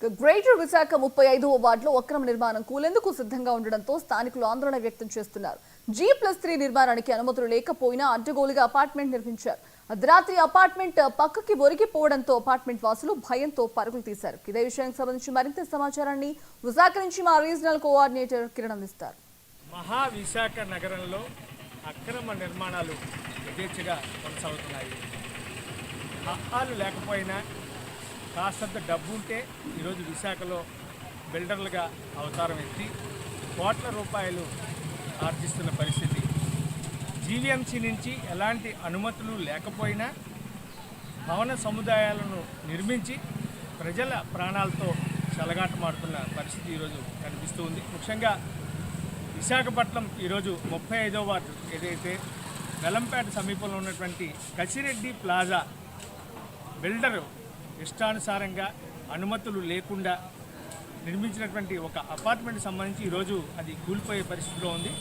Greater Visakha 35వ వార్డులో అక్రమ నిర్మాణం కూలేందుకు సిద్ధంగా ఉండడంతో స్థానికులు ఆందోళన వ్యక్తం చేస్తున్నారు. G+3 నిర్మాణానికి అనుమతులు లేకపోయినా అడ్డగోలుగా అపార్ట్మెంట్ నిర్మించారు. అర్ధరాత్రి అపార్ట్మెంట్ పక్కకి ఒరిగిపోవడంతో అపార్ట్మెంట్ వాసులు భయంతో పరుగులు తీశారు. ఇదే విషయానికి సంబంధించి మరింత సమాచారాన్ని విశాఖ నుంచి మా రీజనల్ కోఆర్డినేటర్ కిరణ్ అందిస్తారు. మహా విశాఖ నగరంలో అక్రమ నిర్మాణాలు యథేచ్ఛగా కొనసాగుతున్నాయి. హక్కాలు లేకపోయినా కాస్తంత డబ్బు ఉంటే ఈరోజు విశాఖలో బిల్డర్లుగా అవతారం ఎత్తి కోట్ల రూపాయలు ఆర్జిస్తున్న పరిస్థితి. జీవీఎంసీ నుంచి ఎలాంటి అనుమతులు లేకపోయినా భవన సముదాయాలను నిర్మించి ప్రజల ప్రాణాలతో చెలగాటమాడుతున్న పరిస్థితి ఈరోజు కనిపిస్తూ ఉంది. ముఖ్యంగా విశాఖపట్నం ఈరోజు 35వ వార్డు ఏదైతే వెల్లంపేట సమీపంలో ఉన్నటువంటి కసిరెడ్డి ప్లాజా బిల్డరు ఇష్టానుసారంగా అనుమతులు లేకుండా నిర్మించినటువంటి ఒక అపార్ట్మెంట్ సంబంధించి ఈరోజు అది కూలిపోయే పరిస్థితిలో ఉంది.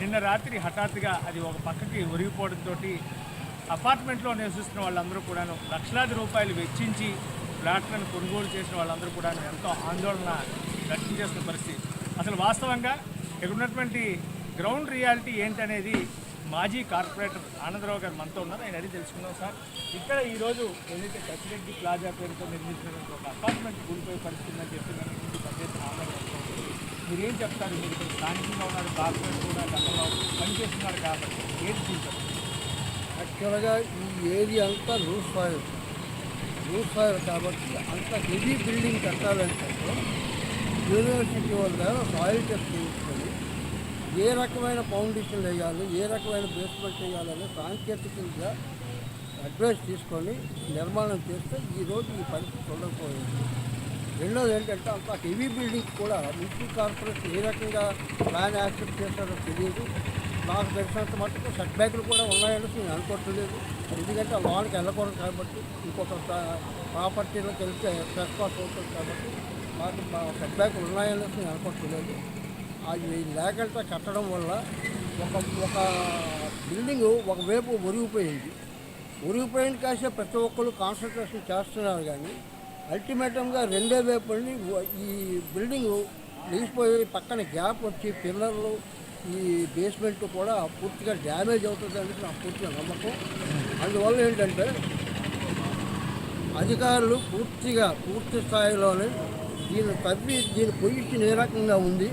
నిన్న రాత్రి హఠాత్తుగా అది ఒక పక్కకి ఒరిగిపోవడంతో అపార్ట్మెంట్లో నివసిస్తున్న వాళ్ళందరూ కూడాను లక్షలాది రూపాయలు వెచ్చించి ఫ్లాట్లను కొనుగోలు చేసిన వాళ్ళందరూ కూడాను ఎంతో ఆందోళన వ్యక్తం చేస్తున్న పరిస్థితి. అసలు వాస్తవంగా ఇక్కడ ఉన్నటువంటి గ్రౌండ్ రియాలిటీ ఏంటనేది మాజీ కార్పొరేటర్ ఆనందరావు గారు మనతో ఉన్నారు. ఆయన అడిగి తెలుసుకుందాం. సార్, ఇక్కడ ఈరోజు ఏదైతే కసిరెడ్డి ప్లాజా పేరుతో నిర్మించినటువంటి ఒక అపార్ట్మెంట్ కూలిపోయే పరిస్థితి ఉందని చెప్పి పెద్ద ఆందోళన. మీరేం చెప్తారు? మీరు ఇక్కడ స్థానికంగా ఉన్నారు, కార్పొరేట్ కూడా గతంలో పనిచేస్తున్నారు కాబట్టి ఏది చూస్తారు? యాక్చువల్గా ఈ ఏరియా అంతా రూఫ్ ఫైర్ కాబట్టి అంత హెవీ బిల్డింగ్ కట్టాలంటే యూనివర్సిటీ వల్ల సాయిల్ టెస్ట్ చేయించుకొని ఏ రకమైన ఫౌండేషన్ వేయాలి, ఏ రకమైన బేస్మెంట్ వేయాలని సాంకేతికంగా అడ్వైస్ తీసుకొని నిర్మాణం చేస్తే ఈరోజు ఈ పరిస్థితి ఉండకపోయింది. రెండోది ఏంటంటే అంత హెవీ బిల్డింగ్ కూడా మున్సిపల్ కార్పొరేషన్ ఏ రకంగా ప్లాన్ యాక్సెప్ట్ చేస్తారో తెలియదు. నాకు తెలిసినంత మట్టుకు సెట్ బ్యాక్లు కూడా ఉన్నాయని నేను అనుకోవట్లేదు. ఎందుకంటే వాళ్ళకి వెళ్ళకూడదు కాబట్టి, ఇంకొక ప్రాపర్టీలోకి వెళ్తే ప్రెస్ పాస్ అవుతుంది కాబట్టి నాకు సెట్ బ్యాక్లు ఉన్నాయని నేను అనుకోవట్లేదు. అది లేకుండా కట్టడం వల్ల ఒక బిల్డింగు ఒకవైపు ఒరిగిపోయింది కాసే ప్రతి ఒక్కరు కాన్సన్ట్రేషన్ చేస్తున్నారు. కానీ అల్టిమేటంగా రెండే వైపు ఈ బిల్డింగు లేచిపోయి పక్కన గ్యాప్ వచ్చి పిల్లర్లు ఈ బేస్మెంట్ కూడా పూర్తిగా డ్యామేజ్ అవుతుందని నా పూర్తిగా నమ్మకం. అందువల్ల ఏంటంటే అధికారులు పూర్తి స్థాయిలోనే దీని పొజిషన్ ఏ రకంగా ఉంది,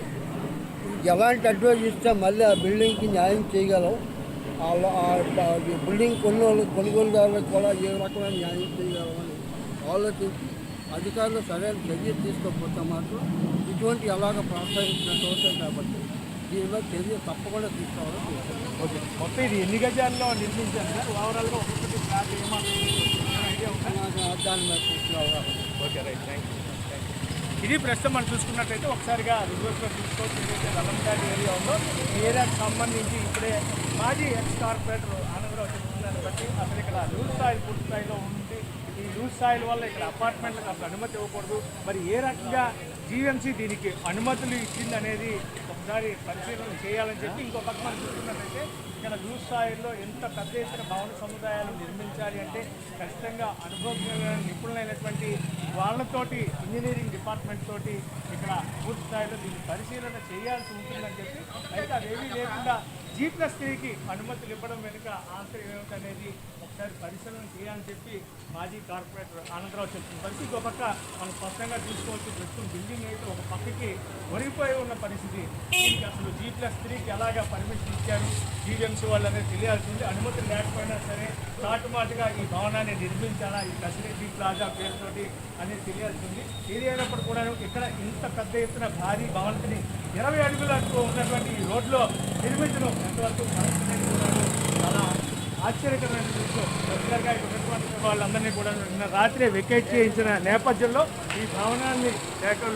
ఎలాంటి అడ్వైజ్ ఇస్తే మళ్ళీ ఆ బిల్డింగ్కి న్యాయం చేయగలం, బిల్డింగ్ కొనుగోలుదారులకు కూడా ఏ రకమైన న్యాయం చేయగలమని ఆలోచించి అధికారులు సరైన చర్య తీసుకోకపోతే మాత్రం ఇటువంటి ఎలాగ ప్రోత్సహించినట్టు అవుతాయి. కాబట్టి దీనిలో చర్య తప్పకుండా తీసుకోవాలని. ఓకే, మొత్తం ఇది ఎన్ని గజాల్లో నిర్మించారు సార్? ఓవరాల్గా ఒక్కొక్కటి ఫ్లాట్ ఐడియా ఉందా? దాని మీద తీసుకోవాలి. Okay, right, thank you. ఇది ప్రస్తుతం మనం చూసుకున్నట్టయితే ఒకసారిగా రిజర్వ్స్లో చూసుకోవచ్చు. ఏదైతే వెల్లంపేట ఏరియా ఉందో ఈ ఏరియాకి సంబంధించి ఇప్పుడే మాజీ ఎక్స్ కార్పొరేటర్ ఆనందరావు చెప్తున్నాను బట్టి అసలు ఇక్కడ లూజ్ సాయిల్ పూర్తి స్థాయిలో ఉండి ఈ లూజ్ సాయిల్ వల్ల ఇక్కడ అపార్ట్మెంట్లకు అసలు అనుమతి ఇవ్వకూడదు. మరి ఏ రకంగా జీవీఎంసీ దీనికి అనుమతులు ఇచ్చింది అనేది ఒకసారి పరిశీలన చేయాలని చెప్పి ఇంకో పక్క మనం చూసుకున్నట్టయితే ఇక్కడ లూజ్ సాయిల్లో ఎంత పెద్ద ఎత్తున భవన సముదాయాలు నిర్మించాలి అంటే ఖచ్చితంగా అనుభవజ్ఞులైన నిపుణులైనటువంటి వాళ్ళతోటి ఇంజనీరింగ్ డిపార్ట్మెంట్ తోటి ఇక్కడ పూర్తి స్థాయిలో దీన్ని పరిశీలన చేయాల్సి ఉంటుందని చెప్పి, అయితే అదేమీ లేకుండా G+3కి అనుమతులు ఇవ్వడం వెనుక ఆంతర్యం ఏమిటనేది ఒకసారి పరిశీలన చేయాలని చెప్పి మాజీ కార్పొరేటర్ ఆనందరావు చెప్తున్న పరిస్థితి. ఇంకో పక్క మనం స్పష్టంగా చూసుకోవచ్చు, ప్రస్తుతం బిల్డింగ్ అయితే ఒక పక్కకి ఒరిగిపోయి ఉన్న పరిస్థితి. దీనికి అసలు G+3కి ఎలాగా పర్మిషన్ ఇచ్చారు జీవీఎంసీ వాళ్ళు అనేది తెలియాల్సి ఉంది. అనుమతులు లేకపోయినా సరే చాటుమాటుగా ఈ భవనాన్ని నిర్మించాలా ఈ కసిరెడ్డి ప్లాజా పేరుతోటి అనేది తెలియాల్సి ఉంది. ఏది అయినప్పుడు కూడా ఇక్కడ ఇంత పెద్ద ఎత్తున భారీ భవనాన్ని 20 అడుగులకు ఉన్నటువంటి ఈ రోడ్లో నిర్మించడం ఎంతవరకు చాలా ఆశ్చర్యకరమైన విషయం. రెగ్యులర్గా ఇక్కడ ఉన్నటువంటి వాళ్ళందరినీ కూడా నిన్న రాత్రి వెకేట్ చేయించిన నేపథ్యంలో ఈ భవనాన్ని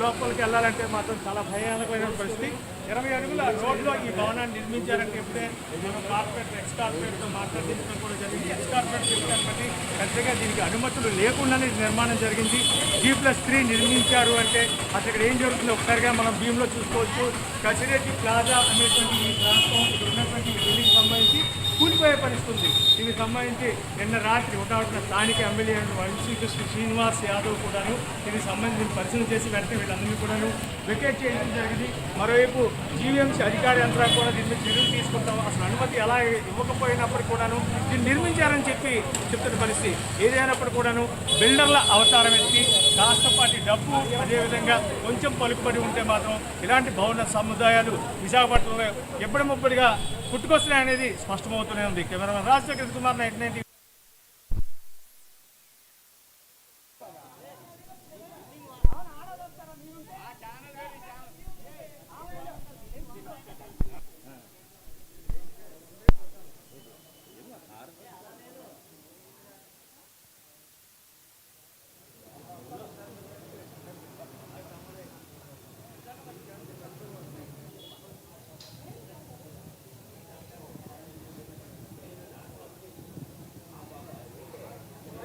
లోపలికి వెళ్ళాలంటే మాత్రం చాలా భయానకమైన పరిస్థితి. 20 అడుగుల రోడ్లో ఈ భవనాన్ని నిర్మించారంటే ఇప్పుడే మనం కార్పొరేటర్ ఎక్స్ కార్పొరేట్తో మాట్లాడించడం కూడా జరిగింది. ఎక్స్ కార్పొరేట్ చెప్పారు బట్టి ఖచ్చితంగా దీనికి అనుమతులు లేకుండానే నిర్మాణం జరిగింది. G+3 నిర్మించారు అంటే అసలు ఇక్కడ ఏం జరుగుతుందో ఒకసారిగా మనం భీమ్లో చూసుకోవచ్చు. కసిరెడ్డి ప్లాజా అనేటువంటి ఈ ప్రాంతం ఇక్కడ ఉన్నటువంటి బిల్డింగ్ సంబంధించి కూలిపోయే పరిస్థితి ఉంది. దీనికి సంబంధించి నిన్న రాత్రి ఒకటిన స్థానిక ఎమ్మెల్యే వంశీకృష్ణ శ్రీనివాస్ యాదవ్ కూడాను దీనికి సంబంధించి పరిశీలన చేసి వెంటనే వీళ్ళందరినీ కూడాను వెకేట్ చేయడం జరిగింది. మరోవైపు జీవీఎంసీ అధికార యంత్రాలు కూడా దీని మీద చర్యలు తీసుకుంటాం, అసలు అనుమతి ఎలా ఇవ్వకపోయినప్పుడు కూడాను దీన్ని నిర్మించారని చెప్తున్న పరిస్థితి. ఏదైనప్పుడు కూడాను బిల్డర్ల అవతారం ఎత్తి కాస్తపాటి డబ్బు అదేవిధంగా కొంచెం పలుకుబడి ఉంటే మాత్రం ఇలాంటి భవన సముదాయాలు విశాఖపట్నంలో ఎప్పటిముప్పటిగా పుట్టుకొస్తున్నాయి అనేది స్పష్టమవుతూనే ఉంది. కెమెరామెన్ రాజశేఖర్ కుమార్, 99.